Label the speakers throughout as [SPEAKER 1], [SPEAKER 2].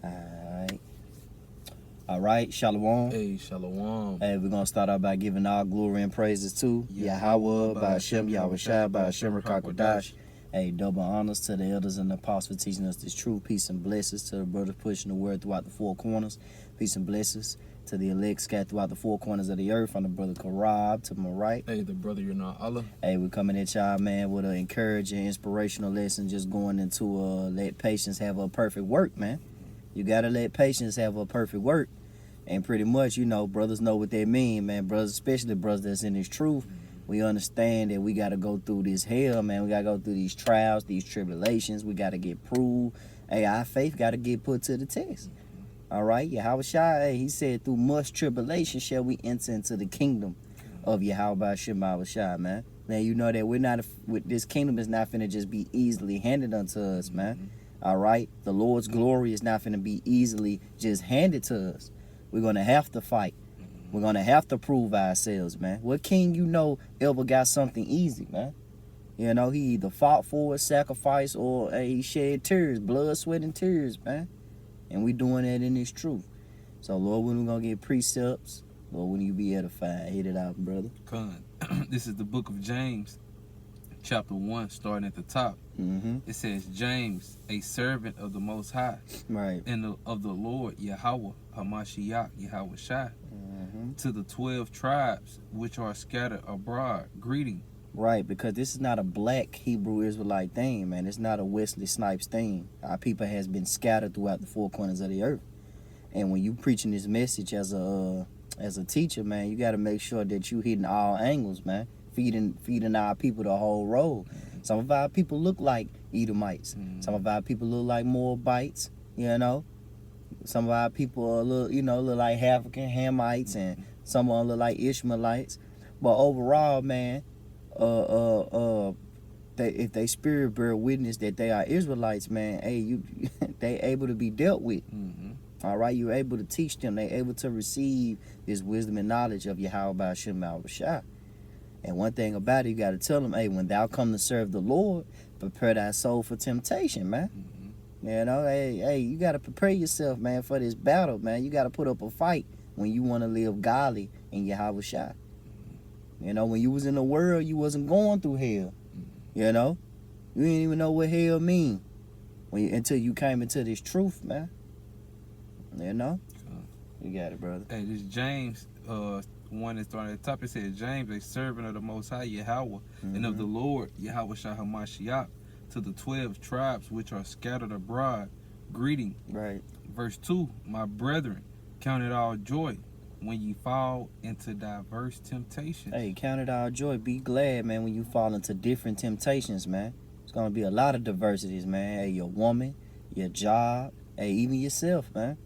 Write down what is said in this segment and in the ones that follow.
[SPEAKER 1] Alright. Alright, Shalom.
[SPEAKER 2] Hey, Shalom.
[SPEAKER 1] Hey, we're going to start out by giving all glory and praises to Yahweh, by Hashem, Yahushua, by Hashem, Rakakwadash. Hey, double honors to the elders and the apostles for teaching us this truth. Peace and blessings to the brothers pushing the word throughout the four corners. Peace and blessings to the elect scattered throughout the four corners of the earth. From the brother Karab to my right.
[SPEAKER 2] Hey, the brother you're not Allah.
[SPEAKER 1] Hey, we're coming at y'all, man, with an encouraging, inspirational lesson, just going into let patience have a perfect work, man. You got to let patience have a perfect work. And pretty much, you know, brothers know what they mean, man. Brothers, especially brothers that's in this truth, we understand that we got to go through this hell, man. We got to go through these trials, these tribulations. We got to get proved. Hey, our faith got to get put to the test. All right? Yahushua, hey, he said, through much tribulation shall we enter into the kingdom of Yahweh Shema Shah, man. Now, you know that we're not, this kingdom is not finna just be easily handed unto us, man. All right? The Lord's glory is not finna be easily just handed to us. We're going to have to fight. We're going to have to prove ourselves, man. What king you know ever got something easy, man? You know, he either fought for it, sacrificed, or he shed tears, blood, sweat, and tears, man. And we doing that in this truth. So, Lord, when we going to get precepts, Lord, when you be edified, hit it out, brother.
[SPEAKER 2] Con. This is the book of James, chapter 1, starting at the top. It says, James, a servant of the Most High,
[SPEAKER 1] Right.
[SPEAKER 2] and of the Lord Yahweh, Hamashiach, Yahweh Shai, to the 12 tribes which are scattered abroad, greeting.
[SPEAKER 1] Right, because this is not a black Hebrew Israelite thing, man. It's not a Wesley Snipes thing. Our people has been scattered throughout the four corners of the earth. And when you preaching this message as a teacher, man, you got to make sure that you hitting all angles, man. Feeding our people the whole road. Some of our people look like Edomites. Some of our people look like Moabites, you know. Some of our people are look like African Hamites, and some of them look like Ishmaelites. But overall, man, if they spirit bear witness that they are Israelites, man, hey, they able to be dealt with. All right, you're able to teach them. They able to receive this wisdom and knowledge of Yahweh Hashem Yahushua. And one thing about it, you got to tell them, hey, when thou come to serve the Lord, prepare thy soul for temptation, man. You know, hey, you got to prepare yourself, man, for this battle, man. You got to put up a fight when you want to live godly in Yahushua. You know, when you was in the world, you wasn't going through hell. You know, you didn't even know what hell mean until you came into this truth, man. You know, you got it, brother.
[SPEAKER 2] Hey, this James, one that started at the top, it says, James, a servant of the Most High Yahweh, and of the Lord Yahweh Shah Hamashiach, to the 12 tribes which are scattered abroad, greeting.
[SPEAKER 1] Right.
[SPEAKER 2] Verse 2, my brethren, count it all joy when ye fall into diverse temptations.
[SPEAKER 1] Hey, count it all joy. Be glad, man, when you fall into different temptations, man. It's going to be a lot of diversities, man. Hey, your woman, your job, hey, even yourself, man.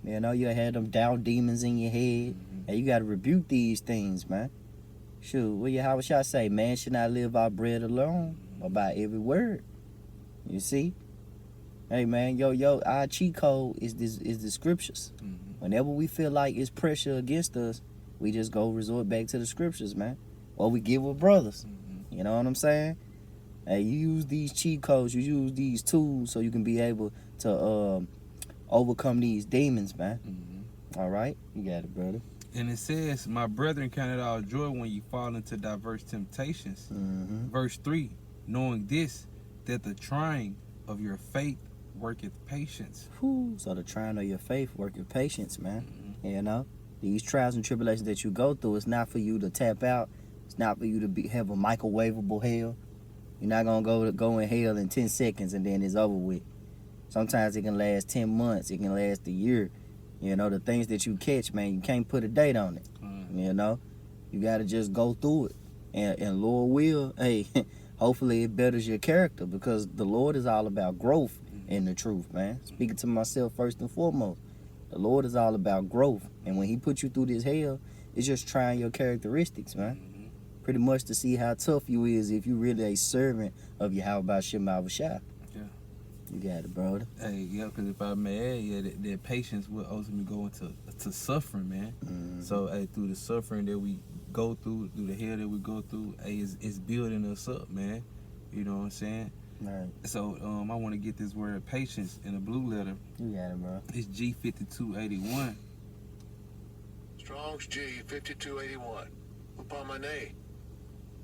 [SPEAKER 1] You know, you had them doubt demons in your head. Hey, you got to rebuke these things, man. Shoot, how should I say? Man should not live by bread alone, but by every word. You see? Hey, man, our cheat code is the scriptures. Whenever we feel like it's pressure against us, we just go resort back to the scriptures, man. Or we give with brothers. You know what I'm saying? Hey, you use these cheat codes, you use these tools so you can be able to overcome these demons, man. All right? You got it, brother.
[SPEAKER 2] And it says, my brethren, count it all joy when you fall into diverse temptations. Verse 3, knowing this, that the trying of your faith worketh patience.
[SPEAKER 1] So the trying of your faith worketh patience, man. You know? These trials and tribulations that you go through, it's not for you to tap out. It's not for you to have a microwavable hell. You're not going to go in hell in 10 seconds and then it's over with. Sometimes it can last 10 months. It can last a year. You know, the things that you catch, man, you can't put a date on it. You know, you got to just go through it. And Lord will, hey, hopefully it betters your character, because the Lord is all about growth in the truth, man. Speaking to myself first and foremost. The Lord is all about growth. And when he put you through this hell, it's just trying your characteristics, man. Pretty much to see how tough you is if you really a servant of Yahweh Shema Shah. You got it, brother.
[SPEAKER 2] Hey, yeah, because if I may add, that patience will ultimately go into suffering, man. So, hey, through the suffering that we go through the hell that we go through, hey, it's building us up, man. You know what I'm saying?
[SPEAKER 1] Right.
[SPEAKER 2] So I want to get this word patience in a blue letter.
[SPEAKER 1] You got it, bro.
[SPEAKER 2] It's G5281.
[SPEAKER 3] Strong's G5281. Upamane.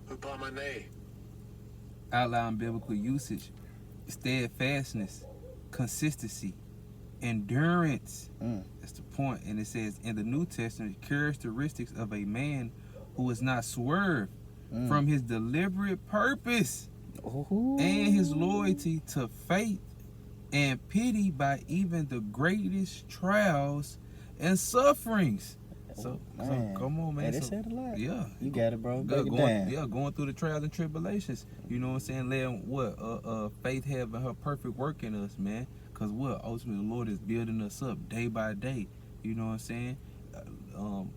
[SPEAKER 3] Upamane.
[SPEAKER 2] Outline biblical usage: steadfastness, consistency, endurance. That's the point. And it says in the New Testament, characteristics of a man who is not swerved from his deliberate purpose
[SPEAKER 1] Ooh.
[SPEAKER 2] and his loyalty to faith and pity by even the greatest trials and sufferings. So come on, man.
[SPEAKER 1] Hey, they
[SPEAKER 2] So,
[SPEAKER 1] said a lot.
[SPEAKER 2] yeah.
[SPEAKER 1] You got it, bro. Break it
[SPEAKER 2] going,
[SPEAKER 1] down.
[SPEAKER 2] going through the trials and tribulations. You know what I'm saying? Letting faith having her perfect work in us, man. Cause ultimately the Lord is building us up day by day. You know what I'm saying?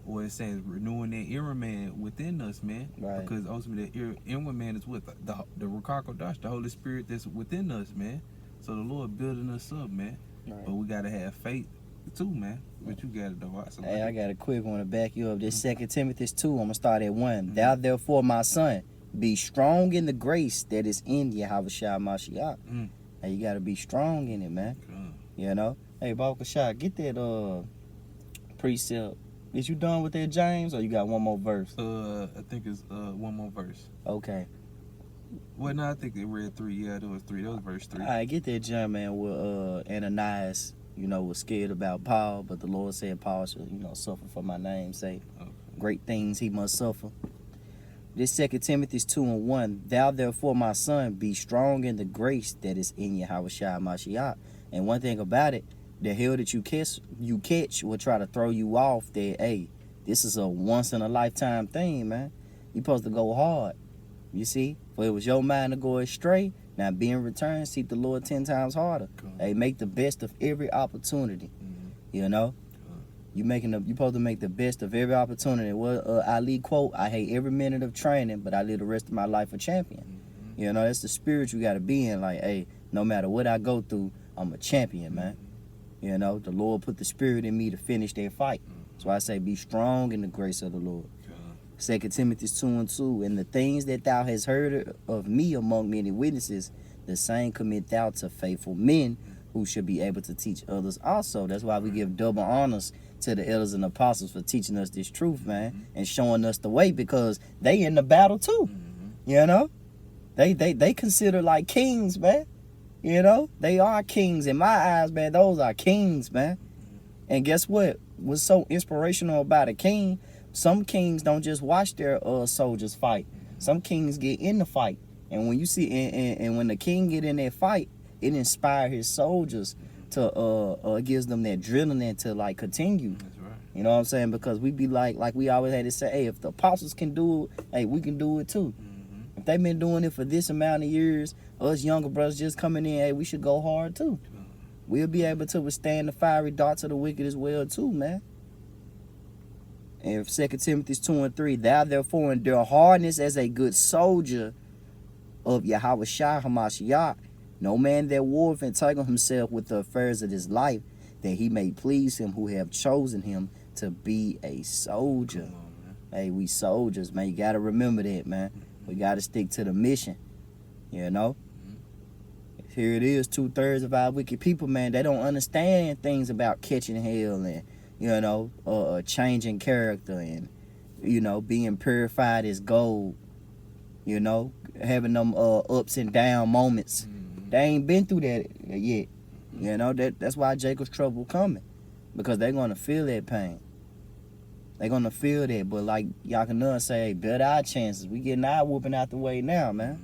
[SPEAKER 2] Or it says renewing that inner man within us, man.
[SPEAKER 1] Right.
[SPEAKER 2] Because ultimately the inner man is with the Ruach HaKodesh, the Holy Spirit that's within us, man. So the Lord building us up, man.
[SPEAKER 1] Right.
[SPEAKER 2] But we gotta have faith too, man. But you got it though. So
[SPEAKER 1] Hey, I got a quick one to back you up. This 2 Timothy 2, I'm going to start at 1.
[SPEAKER 2] Mhm.
[SPEAKER 1] Thou therefore, my son, be strong in the grace that is in Yahushua Mashiach. Hey, you got to be strong in it, man. You know? Hey, Baruch Shah, get that precept. Is you done with that, James, or you got one more verse?
[SPEAKER 2] I think it's one more verse.
[SPEAKER 1] Okay.
[SPEAKER 2] Well, no, I think they read 3. Yeah, there was 3. That was verse 3.
[SPEAKER 1] All right, get that, John, man, with Ananias, was scared about Paul, but the Lord said Paul should, suffer for my name's sake.
[SPEAKER 2] Okay.
[SPEAKER 1] Great things he must suffer. This 2 Timothy 2:1. Thou therefore, my son, be strong in the grace that is in Yahushua Mashiach. And one thing about it, the hell that you catch will try to throw you off that, hey, this is a once in a lifetime thing, man. You supposed to go hard. You see? For it was your mind to go astray. Now being returned, seek the Lord 10 times harder.
[SPEAKER 2] Cool.
[SPEAKER 1] Hey, make the best of every opportunity. You supposed to make the best of every opportunity. Well, Ali quote, I hate every minute of training, but I live the rest of my life a champion. That's the spirit you got to be in. Like, hey, no matter what I go through, I'm a champion, man. The Lord put the spirit in me to finish that fight. So I say, be strong in the grace of the Lord. 2 Timothy 2:2. And the things that thou hast heard of me among many witnesses, the same commit thou to faithful men who should be able to teach others also. That's why we give double honors to the elders and apostles for teaching us this truth, man, and showing us the way, because they in the battle too. They consider like kings, man. They are kings in my eyes, man. Those are kings, man. And guess what? What's so inspirational about a king? Some kings don't just watch their soldiers fight. Some kings get in the fight, and when you see and when the king get in that fight, it inspires his soldiers to gives them that adrenaline to like continue.
[SPEAKER 2] That's right.
[SPEAKER 1] You know what I'm saying? Because we be like we always had to say, hey, if the apostles can do it, hey, we can do it too. If they've been doing it for this amount of years, us younger brothers just coming in, hey, we should go hard too. We'll be able to withstand the fiery darts of the wicked as well too, man. And 2 Timothy 2:3, thou therefore endure hardness as a good soldier of Yahushua HaMashiach. No man that warreth entangle himself with the affairs of this life, that he may please him who have chosen him to be a soldier.
[SPEAKER 2] Come on, man.
[SPEAKER 1] Hey, we soldiers, man. You got to remember that, man. We got to stick to the mission, Here it is, 2/3 of our wicked people, man. They don't understand things about catching hell and, changing character and, being purified as gold, having them ups and down moments. They ain't been through that yet. That's why Jacob's trouble coming, because they're going to feel that pain. They're going to feel that. But like Yakanun say, hey, better our chances. We getting our whooping out the way now, man.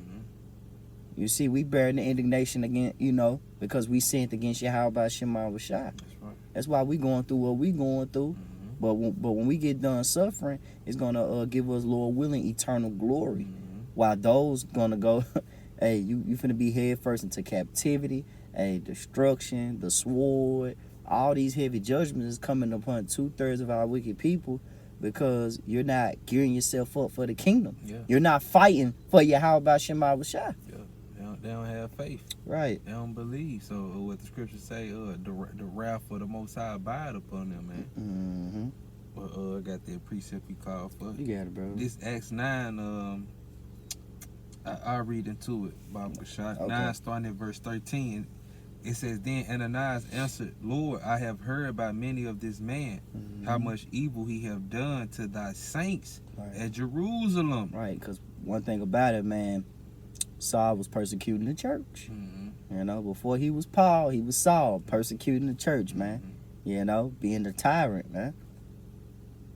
[SPEAKER 1] You see, we bearing the indignation again, because we sinned against Yahweh Shema Rashai.
[SPEAKER 2] That's right.
[SPEAKER 1] That's why we going through what we going through. But when we get done suffering, it's going to give us, Lord willing, eternal glory. While those going to go, hey, you finna be head first into captivity, hey, destruction, the sword, all these heavy judgments is coming upon 2/3 of our wicked people, because you're not gearing yourself up for the kingdom.
[SPEAKER 2] Yeah.
[SPEAKER 1] You're not fighting for Yahweh Shema Rashai.
[SPEAKER 2] Yeah. They don't have faith.
[SPEAKER 1] Right.
[SPEAKER 2] They don't believe. So what the scriptures say, the wrath of the Most High abide upon them, man.
[SPEAKER 1] Mm-hmm.
[SPEAKER 2] But I got that precept we called for.
[SPEAKER 1] You got it, bro.
[SPEAKER 2] This Acts 9, I'll read into it, Bob Kashad.
[SPEAKER 1] Okay.
[SPEAKER 2] 9, starting at verse 13. It says, Then Ananias answered, Lord, I have heard by many of this man, how much evil he have done to thy saints
[SPEAKER 1] Right.
[SPEAKER 2] at Jerusalem.
[SPEAKER 1] Right, because one thing about it, man, Saul was persecuting the church.
[SPEAKER 2] Mm-hmm.
[SPEAKER 1] You know, before he was Paul, he was Saul, persecuting the church, man. You know, being the tyrant, man.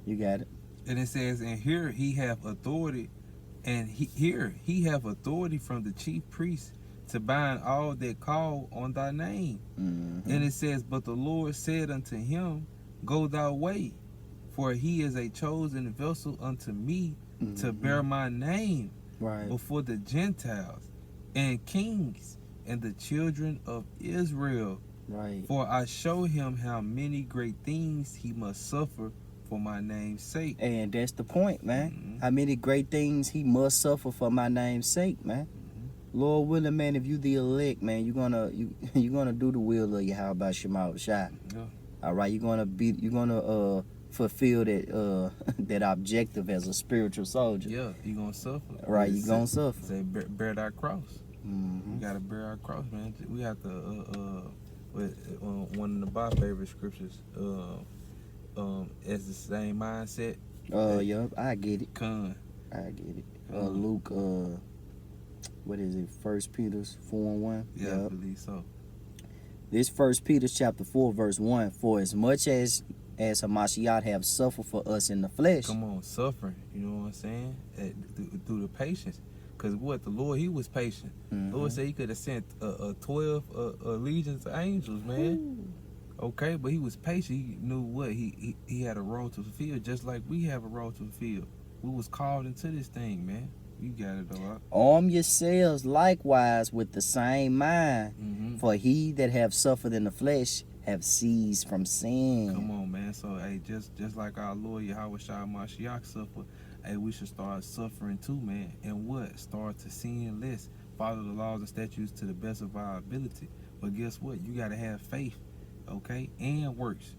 [SPEAKER 1] You got it.
[SPEAKER 2] And it says, and here he have authority, and here he have authority from the chief priest to bind all that call on thy name.
[SPEAKER 1] Mm-hmm.
[SPEAKER 2] And it says, but the Lord said unto him, Go thy way, for he is a chosen vessel unto me to bear my name
[SPEAKER 1] Right.
[SPEAKER 2] before the Gentiles and kings and the children of Israel.
[SPEAKER 1] Right.
[SPEAKER 2] For I show him how many great things he must suffer for my name's sake.
[SPEAKER 1] And that's the point, man.
[SPEAKER 2] Mhm.
[SPEAKER 1] How many great things he must suffer for my name's sake, man. Lord willing, man, if you the elect, man, you're gonna do the will of Yahweh Shema Shai.
[SPEAKER 2] Yeah.
[SPEAKER 1] All right, you're gonna fulfill that that objective as a spiritual soldier.
[SPEAKER 2] Yeah, you gonna suffer.
[SPEAKER 1] Right,
[SPEAKER 2] It
[SPEAKER 1] you gonna
[SPEAKER 2] say-
[SPEAKER 1] suffer.
[SPEAKER 2] Say bear thy cross.
[SPEAKER 1] Mm-hmm.
[SPEAKER 2] We gotta bear our cross, man. We have to one of my favorite scriptures. As the same mindset.
[SPEAKER 1] Yup, I get it.
[SPEAKER 2] Con.
[SPEAKER 1] I get it. Luke, what is it? 1 Peter 4:1.
[SPEAKER 2] Yeah, I believe so.
[SPEAKER 1] This 1 Peter chapter 4 verse 1. For as much as Hamashiach have suffered for us in the flesh.
[SPEAKER 2] Come on, suffering. You know what I'm saying? Through the patience. Because what? The Lord, he was patient.
[SPEAKER 1] Mhm.
[SPEAKER 2] Lord said he could have sent 12 legions of angels, man. Okay, but he was patient. He knew what? He had a role to fulfill, just like we have a role to fulfill. We was called into this thing, man. You got it, though.
[SPEAKER 1] Arm yourselves likewise with the same mind.
[SPEAKER 2] Mm-hmm.
[SPEAKER 1] For he that have suffered in the flesh have ceased from sin.
[SPEAKER 2] Come on, man. So, hey, just like our Lord Yahweh Shai Mashiach suffered, hey, we should start suffering too, man. And what? Start to sin less. Follow the laws and statutes to the best of our ability. But guess what? You got to have faith, okay? And works.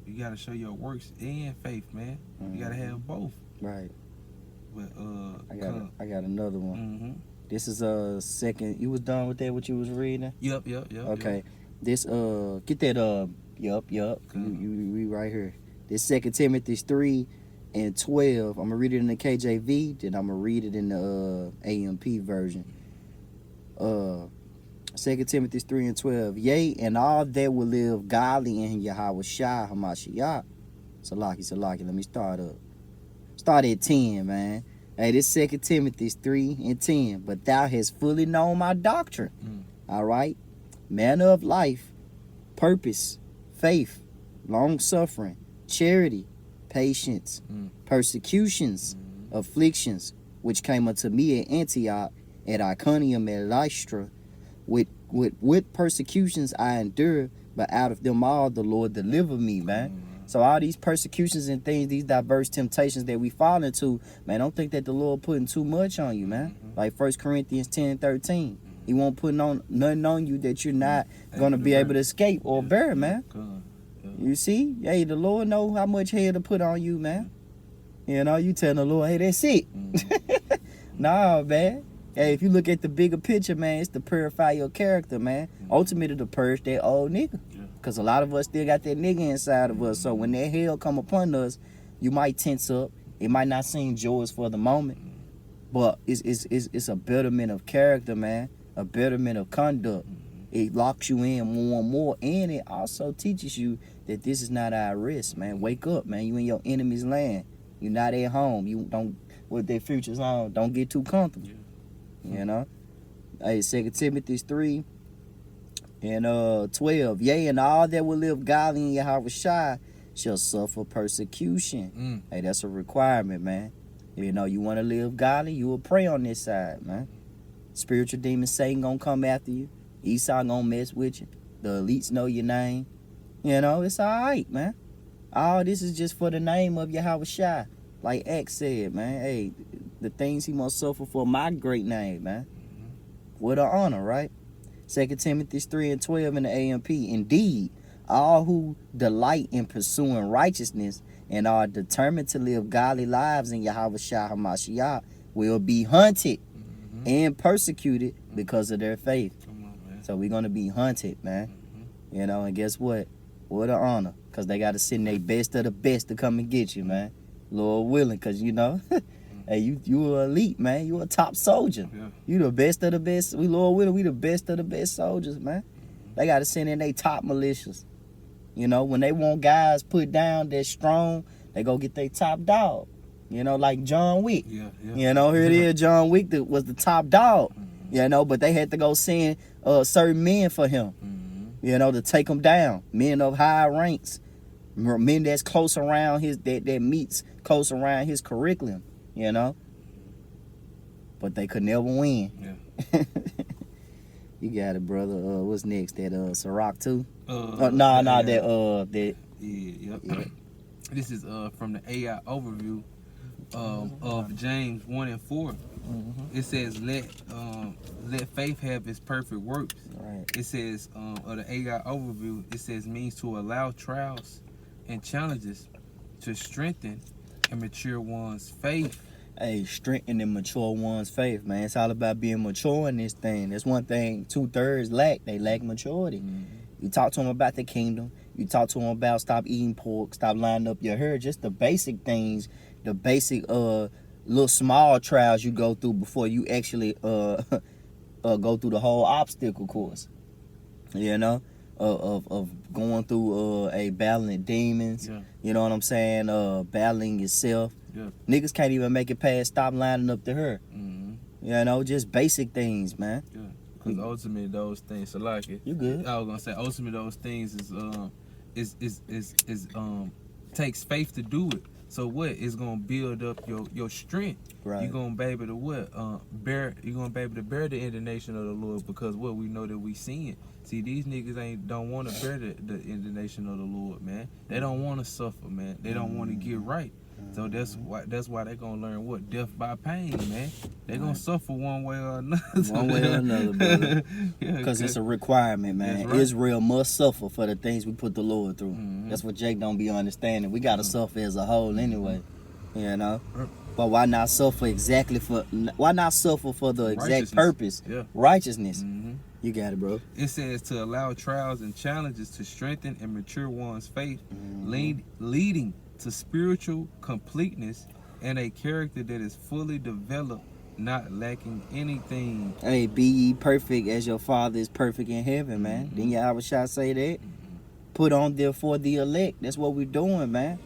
[SPEAKER 2] You got to show your works and faith, man. You got to have both.
[SPEAKER 1] Right.
[SPEAKER 2] But,
[SPEAKER 1] I got another one.
[SPEAKER 2] Mm-hmm.
[SPEAKER 1] This is second. You was done with that? What you was reading?
[SPEAKER 2] Yep.
[SPEAKER 1] Okay. This get that yup. You right here. This 2 Timothy 3:12. I'm gonna read it in the KJV, then I'm gonna read it in the AMP version. 2 Timothy 3:12. Yea, and all that will live godly in Yahweh Shai Hamashiach. Salaki. Let me start up. Start at 10, man. Hey, this 2 Timothy 3:10. But thou hast fully known my doctrine. All right. Manner of life, purpose, faith, long suffering, charity, patience, persecutions, afflictions, which came unto me at Antioch, at Iconium, and Lystra. With persecutions I endured, but out of them all the Lord delivered me, man. So all these persecutions and things, these diverse temptations that we fall into, man, don't think that the Lord putting too much on you, man. Like 1 Corinthians 10:13. He won't put nothing on you that you're not going to be able to escape or bear, man. You see? Hey, the Lord know how much hell to put on you, man. You know, you tell the Lord, hey, that's it. Nah, man. Hey, if you look at the bigger picture, man, it's to purify your character, man. Ultimately, to purge that old nigga. Because a lot of us still got that nigga inside of us. So when that hell come upon us, you might tense up. It might not seem joyous for the moment. But it's a betterment of character, man. A betterment of conduct. It locks you in more and more. And it also teaches you that this is not our risk, man. Wake up, man. You in your enemy's land. You're not at home. You don't, with their futures on, don't get too comfortable. You know? Hey, 2 Timothy 3:12. Yea, and all that will live godly in Yahweh Shai shall suffer persecution. Hey, that's a requirement, man. You know, you want to live godly, you will pray on this side, man. Spiritual demons, Satan gonna come after you. Esau gonna mess with you. The elites know your name. You know, it's all right, man. All this is just for the name of Yahweh Shai. Like X said, man, hey, the things he must suffer for my great name, man. What an honor, right? 2 Timothy 3:12 in the AMP. Indeed, all who delight in pursuing righteousness and are determined to live godly lives in Yahweh Shai HaMashiach will be hunted and persecuted because of their faith.
[SPEAKER 2] Come on, man.
[SPEAKER 1] So we're gonna be hunted, man.
[SPEAKER 2] Mhm.
[SPEAKER 1] You know, and guess what? What an honor, cause they gotta send their best of the best to come and get you, man. Lord willing, cause you know, hey, you a elite, man. You a top soldier.
[SPEAKER 2] Yeah.
[SPEAKER 1] You the best of the best. We Lord willing, we the best of the best soldiers, man. They gotta send in their top militias. You know, when they want guys put down that's strong, they go get their top dog. You know, like John Wick.
[SPEAKER 2] Yeah.
[SPEAKER 1] You know, here it is, John Wick that was the top dog.
[SPEAKER 2] Mhm.
[SPEAKER 1] You know, but they had to go send certain men for him.
[SPEAKER 2] Mhm.
[SPEAKER 1] You know, to take him down. Men of high ranks. Men that's close around that meets close around his curriculum. You know. But they could never win.
[SPEAKER 2] Yeah.
[SPEAKER 1] You got it, brother. What's next? That Ciroc too?
[SPEAKER 2] Yeah.
[SPEAKER 1] That
[SPEAKER 2] Yep.
[SPEAKER 1] Yeah.
[SPEAKER 2] This is from the AI overview of James 1 and 4. It says, let faith have its perfect works.
[SPEAKER 1] right.
[SPEAKER 2] It says, of the AI overview, it says means to allow trials and challenges to strengthen and mature one's faith.
[SPEAKER 1] Hey, strengthen and mature one's faith, man. It's all about being mature in this thing. That's one thing 2/3 lack. They lack maturity. You talk to them about the kingdom. You talk to them about stop eating pork, stop lining up your hair. Just the basic things, the basic little small trials you go through before you actually go through the whole obstacle course. You know, of going through battling demons.
[SPEAKER 2] Yeah.
[SPEAKER 1] You know what I'm saying? Battling yourself.
[SPEAKER 2] Yeah.
[SPEAKER 1] Niggas can't even make it past stop lining up the hair.
[SPEAKER 2] Mm-hmm.
[SPEAKER 1] You know, just basic things, man.
[SPEAKER 2] Yeah. Because ultimately those things, so like it.
[SPEAKER 1] You good?
[SPEAKER 2] I was gonna say ultimately those things is takes faith to do it. So what is gonna build up your strength?
[SPEAKER 1] Right.
[SPEAKER 2] You're gonna be able to bear. You're gonna be able to bear the indignation of the Lord because what we know that we seeing. See, these niggas don't want to bear the indignation of the Lord, man. They don't want to suffer, man. They don't want to get right. So that's why they gonna learn what death by pain, man. They gonna suffer one way or another.
[SPEAKER 1] One way or another, brother.
[SPEAKER 2] Yeah,
[SPEAKER 1] Because it's a requirement, man.
[SPEAKER 2] That's right.
[SPEAKER 1] Israel must suffer for the things we put the Lord through.
[SPEAKER 2] Mhm.
[SPEAKER 1] That's what Jake don't be understanding. We gotta suffer as a whole anyway. You know?
[SPEAKER 2] Right.
[SPEAKER 1] But why not suffer why not suffer for the exact
[SPEAKER 2] Righteousness.
[SPEAKER 1] purpose?
[SPEAKER 2] Yeah.
[SPEAKER 1] Righteousness.
[SPEAKER 2] Mhm.
[SPEAKER 1] You got it, bro.
[SPEAKER 2] It says to allow trials and challenges to strengthen and mature one's faith, leading to spiritual completeness and a character that is fully developed, not lacking anything.
[SPEAKER 1] Hey, be ye perfect as your Father is perfect in heaven, man. Didn't Yahweh say that? Put on therefore the elect. That's what we're doing, man.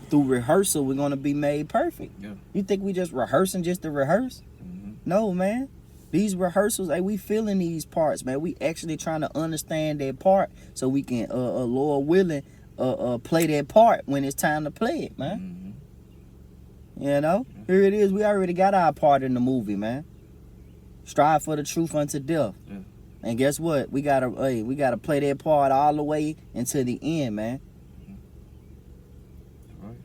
[SPEAKER 1] Through rehearsal, we're gonna be made perfect.
[SPEAKER 2] Yeah.
[SPEAKER 1] You think we just rehearsing just to rehearse?
[SPEAKER 2] Mhm.
[SPEAKER 1] No, man. These rehearsals, hey, we feeling these parts, man. We actually trying to understand that part so we can, Lord willing, play that part when it's time to play it, man.
[SPEAKER 2] Mhm.
[SPEAKER 1] You know, here it is. We already got our part in the movie, man. Strive for the truth unto death.
[SPEAKER 2] Yeah.
[SPEAKER 1] And guess what? We gotta play that part all the way until the end, man.
[SPEAKER 2] Right.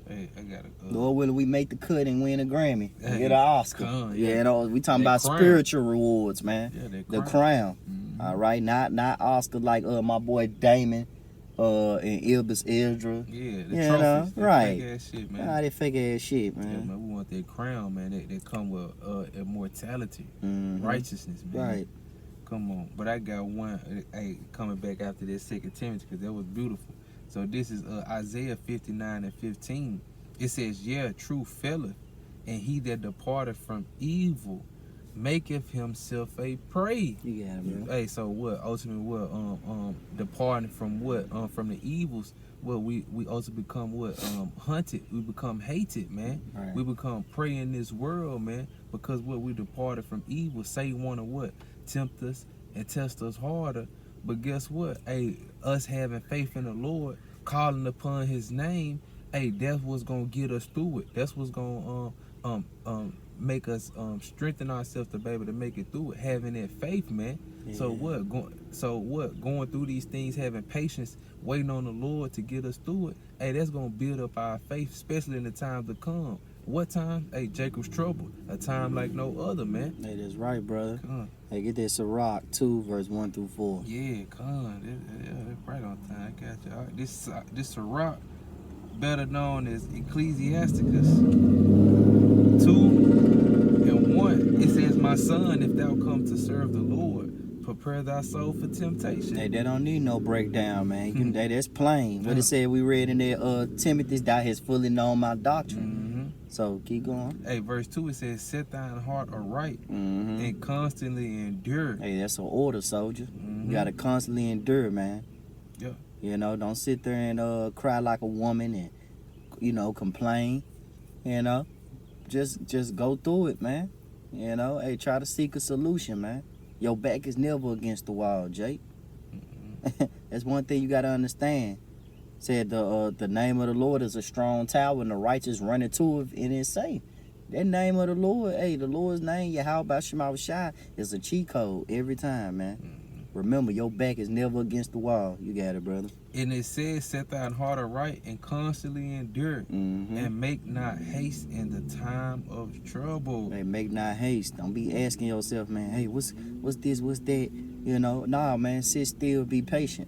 [SPEAKER 2] Hey, I gotta.
[SPEAKER 1] Lord willing, we make the cut and win a Grammy, and
[SPEAKER 2] Hey,
[SPEAKER 1] get an Oscar.
[SPEAKER 2] yeah.
[SPEAKER 1] You know, we talking
[SPEAKER 2] That
[SPEAKER 1] about
[SPEAKER 2] crown.
[SPEAKER 1] spiritual rewards, man.
[SPEAKER 2] Yeah, that
[SPEAKER 1] The
[SPEAKER 2] crown.
[SPEAKER 1] crown.
[SPEAKER 2] Mhm.
[SPEAKER 1] All right, not Oscar like my boy Damon, and Ilbis Isdra.
[SPEAKER 2] Yeah, the
[SPEAKER 1] You
[SPEAKER 2] trophies,
[SPEAKER 1] know,
[SPEAKER 2] that
[SPEAKER 1] right.
[SPEAKER 2] fake ass shit, man.
[SPEAKER 1] Ah, that fake ass shit,
[SPEAKER 2] Yeah,
[SPEAKER 1] man.
[SPEAKER 2] man, we want that crown, man. That come with immortality,
[SPEAKER 1] Mhm.
[SPEAKER 2] righteousness, man.
[SPEAKER 1] Right.
[SPEAKER 2] Come on. But I got one, hey, coming back after this 2 Timothy, because that was beautiful. So this is Isaiah 59 and 15. It says, yeah, true felleth, and he that departed from evil maketh himself a prey.
[SPEAKER 1] You got it, bro.
[SPEAKER 2] Hey, so what? Ultimately, what? Departing from what? From the evils. Well, we also become what? Hunted. We become hated, man.
[SPEAKER 1] Right.
[SPEAKER 2] We become prey in this world, man. Because what? We departed from evil. Satan want to what? Tempt us and test us harder. But guess what? Hey, us having faith in the Lord, calling upon His name. Hey, that's what's gonna get us through it. That's what's gonna make us strengthen ourselves to be able to make it through it. Having that faith, man. So
[SPEAKER 1] Yeah.
[SPEAKER 2] what? Going through these things, having patience, waiting on the Lord to get us through it. Hey, that's gonna build up our faith, especially in the times to come. What time? Hey, Jacob's trouble. A time like no other, man.
[SPEAKER 1] Hey, that's right, brother.
[SPEAKER 2] Come on.
[SPEAKER 1] Hey, get that Ciroc 2, verse 1 through 4.
[SPEAKER 2] Yeah, come on. Yeah, that's right on time. I got you. All right, this Ciroc, better known as Ecclesiasticus 2 and 1. It says, my son, if thou come to serve the Lord, prepare thy soul for temptation.
[SPEAKER 1] Hey, they don't need no breakdown, man. You,
[SPEAKER 2] Hmm.
[SPEAKER 1] that's plain. What
[SPEAKER 2] Yeah.
[SPEAKER 1] it said we read in there, Timothy, thou hast fully known my doctrine.
[SPEAKER 2] Mm-hmm.
[SPEAKER 1] So keep going.
[SPEAKER 2] Hey, verse 2, it says, set thine heart aright
[SPEAKER 1] Mm-hmm.
[SPEAKER 2] and constantly endure.
[SPEAKER 1] Hey, that's an order, soldier.
[SPEAKER 2] Mhm.
[SPEAKER 1] You gotta constantly endure, man.
[SPEAKER 2] Yeah.
[SPEAKER 1] You know, don't sit there and cry like a woman and, you know, complain. You know, just go through it, man. You know, hey, try to seek a solution, man. Your back is never against the wall, Jake. That's one thing you gotta understand. Said the name of the Lord is a strong tower, and the righteous run into it and it's safe. That name of the Lord, hey, the Lord's name, Yahweh Shema Shai, is a cheat code every time, man. Remember, your back is never against the wall. You got it, brother.
[SPEAKER 2] And it says, set thine heart aright and constantly endure,
[SPEAKER 1] Mm-hmm.
[SPEAKER 2] and make not haste in the time of trouble.
[SPEAKER 1] Hey, make not haste. Don't be asking yourself, man, hey, what's this, what's that? You know, nah, man, sit still, be patient.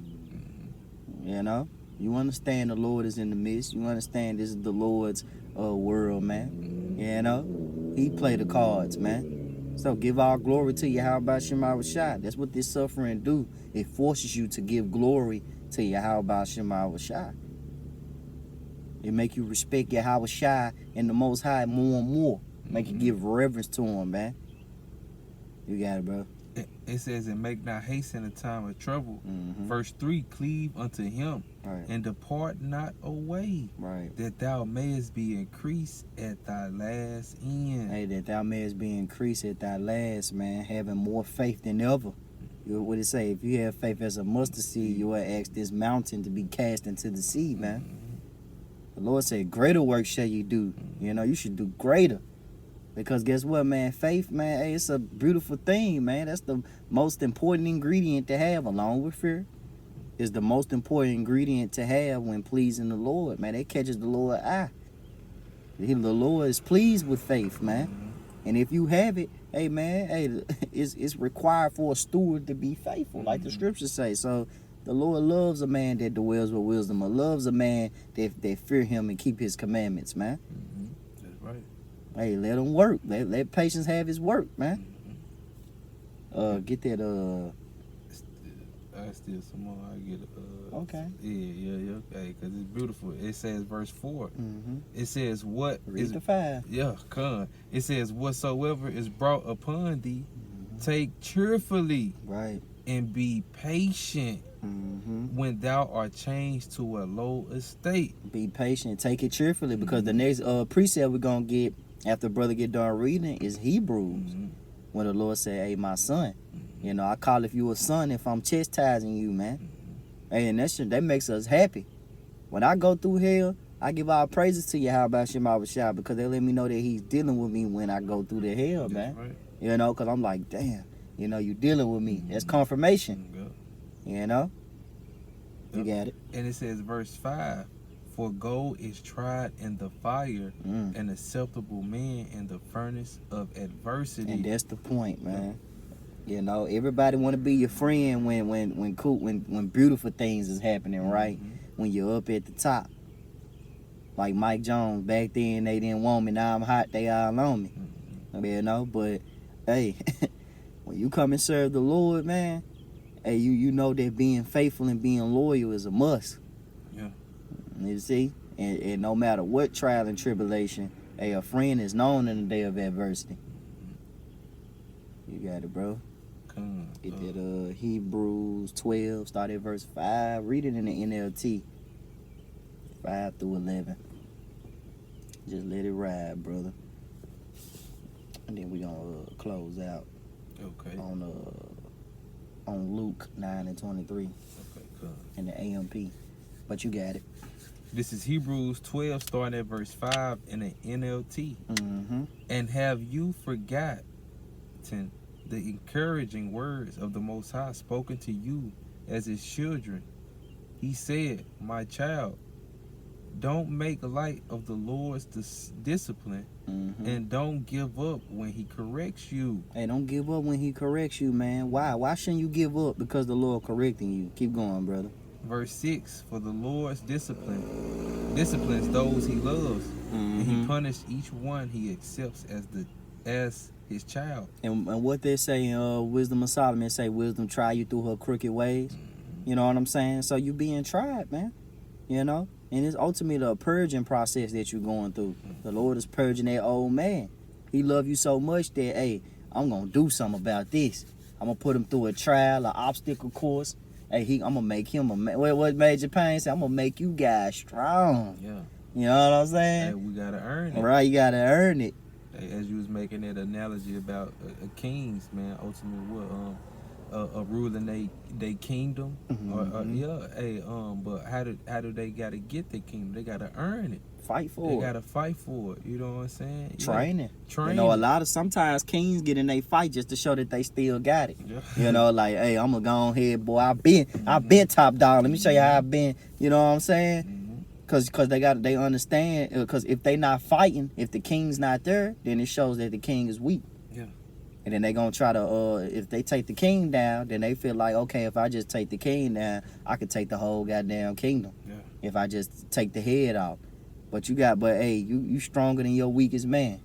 [SPEAKER 1] You know, you understand the Lord is in the midst. You understand this is the Lord's world, man. You know, He play the cards, man. So give all glory to Yahweh Shema Shai. That's what this suffering do. It forces you to give glory to Yahweh Shema Shai. It make you respect Yahweh Shai and the Most High more and more. Make you give reverence to Him, man. You got it, bro.
[SPEAKER 2] It says, and make not haste in the time of trouble.
[SPEAKER 1] Mm-hmm.
[SPEAKER 2] Verse 3, cleave unto him
[SPEAKER 1] Right,
[SPEAKER 2] and depart not away,
[SPEAKER 1] right.
[SPEAKER 2] that thou mayest be increased at thy last end.
[SPEAKER 1] Hey, that thou mayest be increased at thy last, man, having more faith than ever. You what it say? If you have faith as a mustard seed, you will ask this mountain to be cast into the sea, man. The Lord said, greater work shall you do. You know, you should do greater. Because guess what, man? Faith, man, hey, it's a beautiful thing, man. That's the most important ingredient to have, along with fear. Is the most important ingredient to have when pleasing the Lord, man. It catches the Lord's eye. The Lord is pleased with faith, man. And if you have it, hey, man, hey, it's required for a steward to be faithful, like the scriptures say. So the Lord loves a man that dwells with wisdom, or loves a man that fear Him and keep His commandments, man.
[SPEAKER 2] That's right.
[SPEAKER 1] Hey, let him work. Let patience have his work, man. Get that.
[SPEAKER 2] I still some more. I get
[SPEAKER 1] Okay.
[SPEAKER 2] Yeah. Okay, because it's beautiful. It says, verse 4.
[SPEAKER 1] Mm-hmm.
[SPEAKER 2] It says, what
[SPEAKER 1] Read
[SPEAKER 2] is
[SPEAKER 1] the 5.
[SPEAKER 2] yeah, come. It says, whatsoever is brought upon thee, take cheerfully
[SPEAKER 1] Right.
[SPEAKER 2] and be patient
[SPEAKER 1] Mm-hmm.
[SPEAKER 2] when thou art changed to a low estate.
[SPEAKER 1] Be patient. Take it cheerfully, because the next precept we're gonna get after brother get done reading is Hebrews, when the Lord said, "Hey, my son, you know I call if you a son if I'm chastising you, man." Hey, and that makes us happy. When I go through hell, I give all praises to you, how about Shema Shai, because they let me know that He's dealing with me when I go through the hell, man.
[SPEAKER 2] That's right.
[SPEAKER 1] You know, because I'm like, damn, you know, you dealing with me. That's confirmation,
[SPEAKER 2] Yeah.
[SPEAKER 1] you know? You
[SPEAKER 2] Yep.
[SPEAKER 1] got it.
[SPEAKER 2] And it says, verse 5, for gold is tried in the fire, an acceptable man in the furnace of adversity.
[SPEAKER 1] And that's the point, man. You know, everybody want to be your friend when beautiful things is happening, right? When you're up at the top. Like Mike Jones, back then they didn't want me, now I'm hot, they all on me. You know, but hey, when you come and serve the Lord, man, hey, you know that being faithful and being loyal is a must.
[SPEAKER 2] Yeah.
[SPEAKER 1] You see? And no matter what trial and tribulation, hey, a friend is known in the day of adversity. You got it, bro.
[SPEAKER 2] Come.
[SPEAKER 1] Get that Hebrews 12, start at verse 5. Read it in the NLT. 5 through 11. Just let it ride, brother. And then we gonna close out
[SPEAKER 2] Okay.
[SPEAKER 1] on Luke 9 and 23
[SPEAKER 2] Okay, come.
[SPEAKER 1] in the AMP. But you got it.
[SPEAKER 2] This is Hebrews 12, starting at verse 5 in the NLT.
[SPEAKER 1] Mm-hmm.
[SPEAKER 2] And have you forgotten the encouraging words of the Most High spoken to you as His children? He said, my child, don't make light of the Lord's discipline,
[SPEAKER 1] Mm-hmm.
[SPEAKER 2] and don't give up when He corrects you.
[SPEAKER 1] Hey, don't give up when He corrects you, man. Why? Why shouldn't you give up? Because the Lord correcting you. Keep going, brother.
[SPEAKER 2] Verse 6, for the Lord's disciplines those He loves, and He punishes each one He accepts as the as his child.
[SPEAKER 1] And what they say in Wisdom of Solomon, say wisdom try you through her crooked ways. You know what I'm saying? So you being tried, man. You know? And it's ultimately a purging process that you're going through. The Lord is purging that old man. He love you so much that, hey, I'm going to do something about this. I'm going to put him through a trial, an obstacle course. Hey, I'm going to make him what Major Payne said? I'm going to make you guys strong.
[SPEAKER 2] Yeah.
[SPEAKER 1] You know what I'm saying?
[SPEAKER 2] Hey, we gotta earn it.
[SPEAKER 1] Right, you got to earn it.
[SPEAKER 2] Hey, as you was making that analogy about kings, man, ultimately what ruling they kingdom, but how do they gotta get the kingdom? They gotta earn it.
[SPEAKER 1] Fight for
[SPEAKER 2] They
[SPEAKER 1] it.
[SPEAKER 2] gotta fight for it. You know what I'm saying?
[SPEAKER 1] Training.
[SPEAKER 2] Training.
[SPEAKER 1] You know, sometimes kings get in they fight just to show that they still got it.
[SPEAKER 2] Yeah.
[SPEAKER 1] You know, like, hey, I'm gonna go on here, boy. I've been top dog. Let me show you how I've been. You know what I'm saying?
[SPEAKER 2] Mm-hmm.
[SPEAKER 1] Cause they understand. Cause if they not fighting, if the king's not there, then it shows that the king is weak.
[SPEAKER 2] Yeah.
[SPEAKER 1] And then they gonna try to if they take the king down, then they feel like, okay, if I just take the king down, I could take the whole goddamn kingdom.
[SPEAKER 2] Yeah.
[SPEAKER 1] If I just take the head off. But hey, you stronger than your weakest man.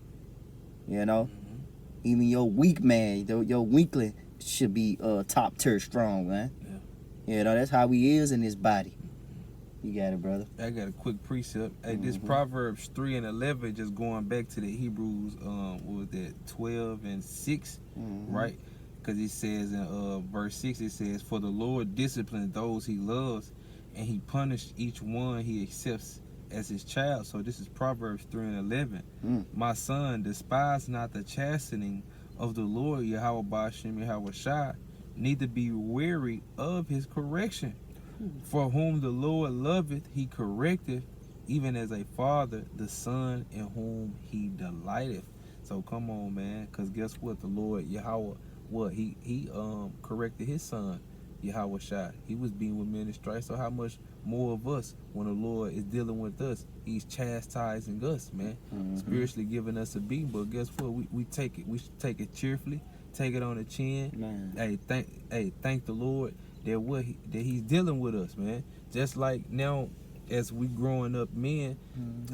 [SPEAKER 1] You know?
[SPEAKER 2] Mm-hmm.
[SPEAKER 1] Even your weak man, your weakling should be top tier strong, man.
[SPEAKER 2] Yeah.
[SPEAKER 1] You know, that's how he is in his body. You got it, brother.
[SPEAKER 2] I got a quick precept. Hey, this Proverbs 3:11, just going back to the Hebrews, what was that, 12:6, right? Because it says in verse 6, it says, "For the Lord disciplines those he loves, and he punishes each one he accepts as his child." So this is Proverbs 3:11. "My son, despise not the chastening of the Lord, Yahweh Ba'ashem Yahweh Shai, neither be weary of his correction. For whom the Lord loveth, he correcteth, even as a father the son in whom he delighteth." So come on, man, because guess what? The Lord Yahweh, he corrected his son Yahweh Shai. He was being with many stripes. So how much more of us, when the Lord is dealing with us, he's chastising us, man, spiritually giving us a beating. But guess what? We take it. We should take it cheerfully, take it on the chin.
[SPEAKER 1] Man.
[SPEAKER 2] Hey, thank the Lord that he's dealing with us, man. Just like now, as we growing up men,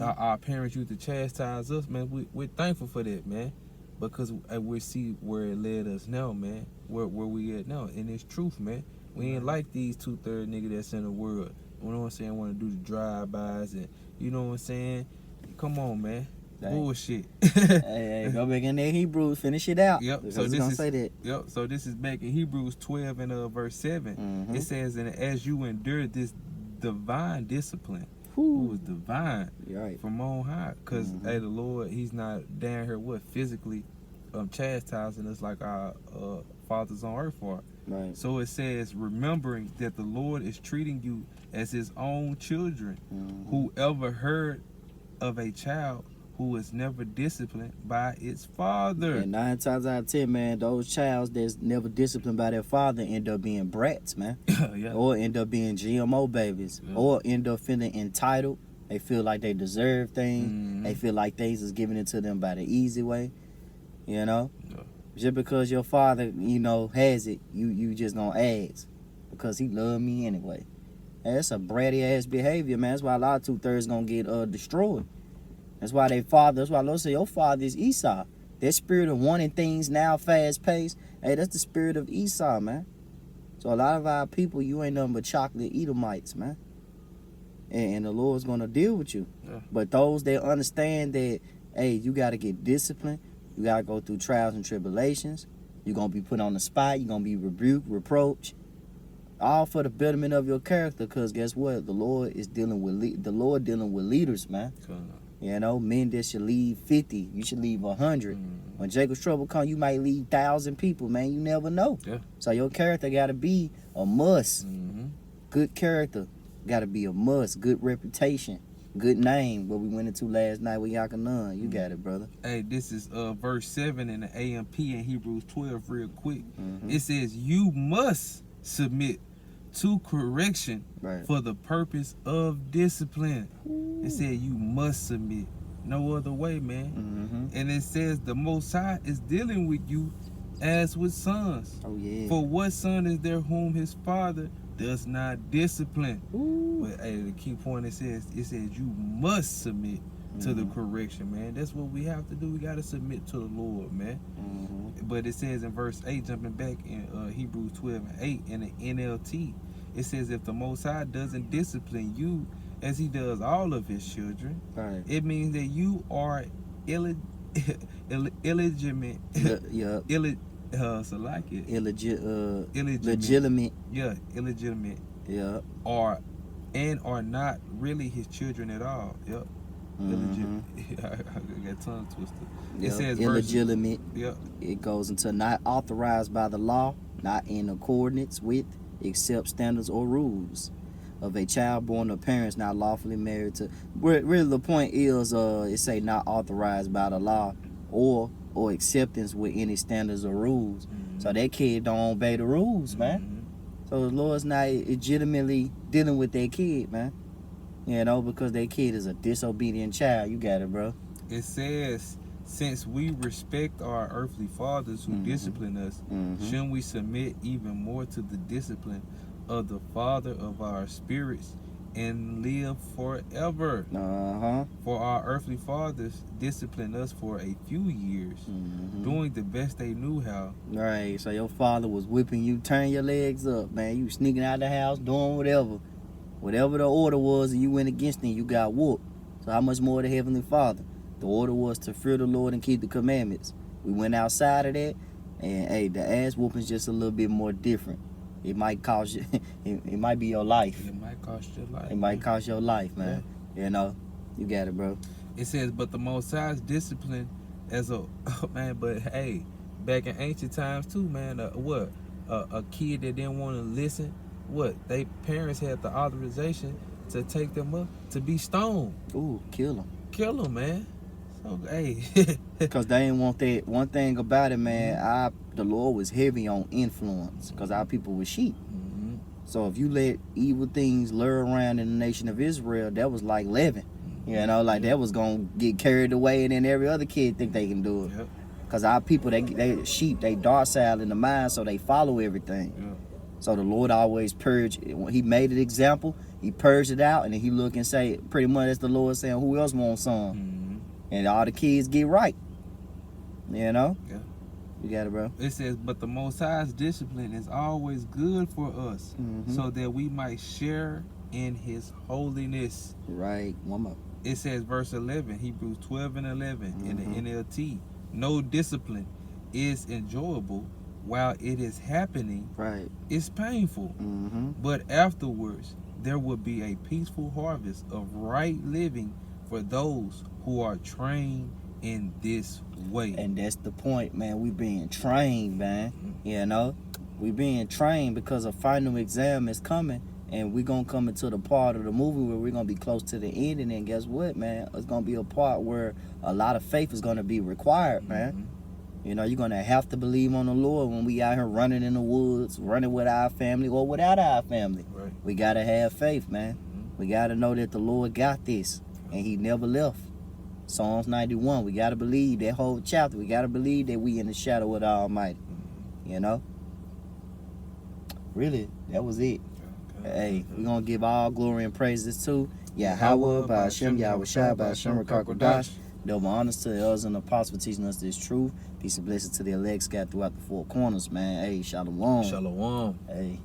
[SPEAKER 2] our parents used to chastise us, man. We're thankful for that, man, because we see where it led us now, man. Where we at now, and it's truth, man. We ain't like these 2/3 niggas that's in the world. You know what I'm saying? Want to do the drive-bys and you know what I'm saying? Come on, man.
[SPEAKER 1] Dang.
[SPEAKER 2] Bullshit.
[SPEAKER 1] hey, go back in there, Hebrews, finish it out.
[SPEAKER 2] Yep.
[SPEAKER 1] So
[SPEAKER 2] So
[SPEAKER 1] this
[SPEAKER 2] this
[SPEAKER 1] gonna
[SPEAKER 2] is
[SPEAKER 1] say that.
[SPEAKER 2] Yep. So this is back in Hebrews 12 and verse 7. It says, "And as you endure this divine discipline," who was divine
[SPEAKER 1] You're right.
[SPEAKER 2] from on high, because hey, the Lord, he's not down here physically chastising us like our fathers on earth are.
[SPEAKER 1] Right.
[SPEAKER 2] So it says, remembering that the Lord is treating you as his own children. Whoever heard of a child who is never disciplined by its father?
[SPEAKER 1] And 9 times out of 10, man, those childs that's never disciplined by their father end up being brats, man.
[SPEAKER 2] Yeah.
[SPEAKER 1] Or end up being GMO babies.
[SPEAKER 2] Yeah.
[SPEAKER 1] Or end up feeling entitled. They feel like they deserve things. They feel like things is given to them by the easy way. You know?
[SPEAKER 2] Yeah.
[SPEAKER 1] Just because your father, you know, has it, you just gonna ask. Because he love me anyway. And that's a bratty ass behavior, man. That's why a lot of 2/3 gonna get destroyed. That's why that's why Lord say your father is Esau. That spirit of wanting things now fast paced, hey, that's the spirit of Esau, man. So a lot of our people, you ain't nothing but chocolate Edomites, man. And the Lord's gonna deal with you.
[SPEAKER 2] Yeah.
[SPEAKER 1] But those that understand that, hey, you gotta get disciplined, you gotta go through trials and tribulations, you're gonna be put on the spot, you're gonna be rebuked, reproached, all for the betterment of your character. Cause guess what? The Lord is dealing with dealing with leaders, man. You know, men that should lead 50, you should leave 100. When Jacob's trouble come, you might lead 1,000 people, man. You never know.
[SPEAKER 2] Yeah.
[SPEAKER 1] So your character gotta be a must. Good character gotta be a must. Good reputation, good name. What we went into last night with Yakanan. You got it, brother.
[SPEAKER 2] Hey, this is verse 7 in the AMP in Hebrews 12 real quick. It says, "You must submit to correction
[SPEAKER 1] Right.
[SPEAKER 2] for the purpose of discipline." It said you must submit. No other way, man. And it says the Most High is dealing with you as with sons.
[SPEAKER 1] Oh yeah.
[SPEAKER 2] For what son is there whom his father does not discipline?
[SPEAKER 1] Ooh.
[SPEAKER 2] But hey, the key point it says you must submit to the correction, man. That's what we have to do. We got to submit to the Lord, man.
[SPEAKER 1] Mm-hmm.
[SPEAKER 2] But it says in verse 8, jumping back in Hebrews 12:8 in the NLT, it says, if the Most High doesn't discipline you as he does all of his children,
[SPEAKER 1] Right.
[SPEAKER 2] it means that you are illegitimate.
[SPEAKER 1] Yup. Legitimate.
[SPEAKER 2] Yeah, illegitimate.
[SPEAKER 1] Yup.
[SPEAKER 2] Are not really his children at all. Yep.
[SPEAKER 1] Mhm.
[SPEAKER 2] Illegitimate. I got tongue twisted. It
[SPEAKER 1] Yep.
[SPEAKER 2] says
[SPEAKER 1] illegitimate.
[SPEAKER 2] Yep.
[SPEAKER 1] It goes into not authorized by the law, not in accordance with, except standards or rules of a child born to parents not lawfully married to. Really, the point is, it say not authorized by the law or acceptance with any standards or rules.
[SPEAKER 2] Mhm.
[SPEAKER 1] So that kid don't obey the rules, man.
[SPEAKER 2] Mhm.
[SPEAKER 1] So the Lord's not legitimately dealing with that kid, man. You know, because that kid is a disobedient child. You got it, bro.
[SPEAKER 2] It says, since we respect our earthly fathers who
[SPEAKER 1] Mhm.
[SPEAKER 2] discipline us,
[SPEAKER 1] Mhm.
[SPEAKER 2] shouldn't we submit even more to the discipline of the Father of our spirits and live forever?
[SPEAKER 1] Uh-huh.
[SPEAKER 2] For our earthly fathers disciplined us for a few years,
[SPEAKER 1] Mhm.
[SPEAKER 2] doing the best they knew how.
[SPEAKER 1] Right, so your father was whipping you, turn your legs up, man. You sneaking out the house, doing whatever. Whatever the order was, and you went against it, you got whooped. So how much more the Heavenly Father? The order was to fear the Lord and keep the commandments. We went outside of that, and hey, the ass whooping's just a little bit more different. It might cost you, it might be your life.
[SPEAKER 2] It might cost your life.
[SPEAKER 1] It might cost your life, man. You know, you got it, bro.
[SPEAKER 2] It says, but the Most High's discipline as a man. But hey, back in ancient times too, man. A kid that didn't want to listen, they parents had the authorization to take them up to be stoned,
[SPEAKER 1] Ooh, kill him.
[SPEAKER 2] kill them, man. So hey,
[SPEAKER 1] Because they didn't want that. One thing about it, man, the Lord was heavy on influence because our people were sheep.
[SPEAKER 2] Mhm.
[SPEAKER 1] So if you let evil things lure around in the nation of Israel, that was like leaven. You know, like that was going to get carried away, and then every other kid think they can do it.
[SPEAKER 2] Yep.
[SPEAKER 1] Because our people, they sheep, they docile in the mind, so they follow everything.
[SPEAKER 2] Yep.
[SPEAKER 1] So the Lord always purged. When he made an example, he purged it out, and then he look and say, pretty much that's the Lord saying, who else wants some?
[SPEAKER 2] Mhm.
[SPEAKER 1] And all the kids get right. You know?
[SPEAKER 2] Yeah.
[SPEAKER 1] You got it, bro.
[SPEAKER 2] It says, but the Most High's discipline is always good for us,
[SPEAKER 1] Mhm.
[SPEAKER 2] so that we might share in His holiness.
[SPEAKER 1] Right. One more.
[SPEAKER 2] It says, verse 11, Hebrews 12:11 in the
[SPEAKER 1] Mhm.
[SPEAKER 2] NLT. No discipline is enjoyable while it is happening.
[SPEAKER 1] Right.
[SPEAKER 2] It's painful,
[SPEAKER 1] Mm-hmm.
[SPEAKER 2] but afterwards there will be a peaceful harvest of right living for those who are trained in this way.
[SPEAKER 1] And that's the point, man. We being trained, man. You know? We being trained because a final exam is coming. And we're going to come into the part of the movie where we're going to be close to the end. And then guess what, man? It's going to be a part where a lot of faith is going to be required, man.
[SPEAKER 2] Mhm.
[SPEAKER 1] You know, you're going to have to believe on the Lord when we out here running in the woods, running with our family or without our family.
[SPEAKER 2] Right.
[SPEAKER 1] We got to have faith, man.
[SPEAKER 2] Mhm.
[SPEAKER 1] We got to know that the Lord got this. And he never left. Psalms 91. We got to believe that whole chapter. We got to believe that we in the shadow of the Almighty. You know? Really, that was it. Hey, we're going to give all glory and praises to Yahweh, by Hashem, Yahweh Shai, by Hashem, Rakakodash. Double honors to the elders and apostles for teaching us this truth. Peace and blessings to the elect scattered throughout the four corners, man. Hey, shalom.
[SPEAKER 2] Shalom.
[SPEAKER 1] Hey.